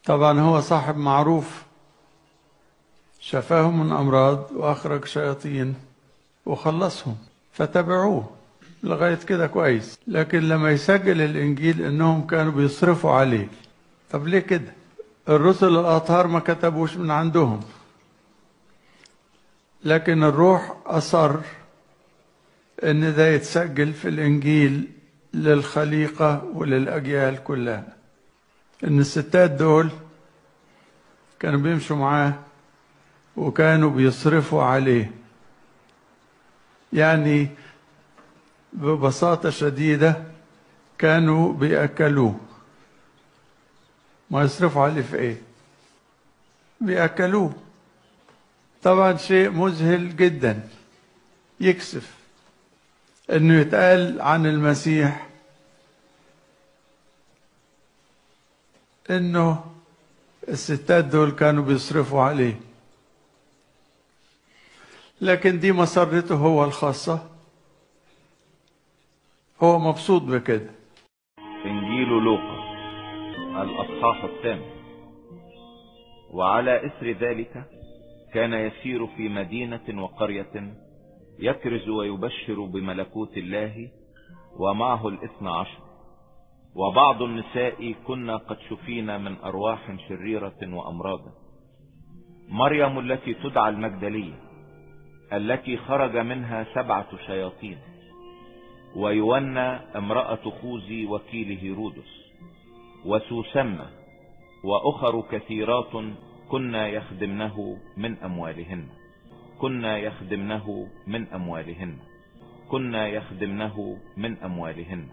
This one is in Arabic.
طبعا هو صاحب معروف، شفاهم من أمراض وأخرج شياطين وخلصهم، فتبعوه لغاية كده كويس. لكن لما يسجل الإنجيل إنهم كانوا بيصرفوا عليه، طب ليه كده؟ الرسل الأطهار ما كتبوش من عندهم، لكن الروح أصر إن ده يتسجل في الإنجيل للخليقة وللأجيال كلها، إن الستات دول كانوا بيمشوا معاه وكانوا بيصرفوا عليه. يعني ببساطة شديدة كانوا بيأكلوه. ما يصرفوا عليه في إيه؟ بيأكلوه. طبعا شيء مذهل جدا، يكسف إنه يتقال عن المسيح إنه الستات دول كانوا بيصرفوا عليه. لكن دي مسرته هو الخاصة، هو مبسوط بكده. إنجيل لوقا الأصحاح 8. وعلى إثر ذلك كان يسير في مدينة وقرية يكرز ويبشر بملكوت الله، ومعه 12. وبعض النساء كنا قد شفينا من أرواح شريرة وأمراض: مريم التي تدعى المجدلية، التي خرج منها 7 شياطين، ويونا امرأة خوذي وكيل هيرودس، وسوسمة، وأخر كثيرات كنا يخدمنه من أموالهن كنا يخدمنه من أموالهن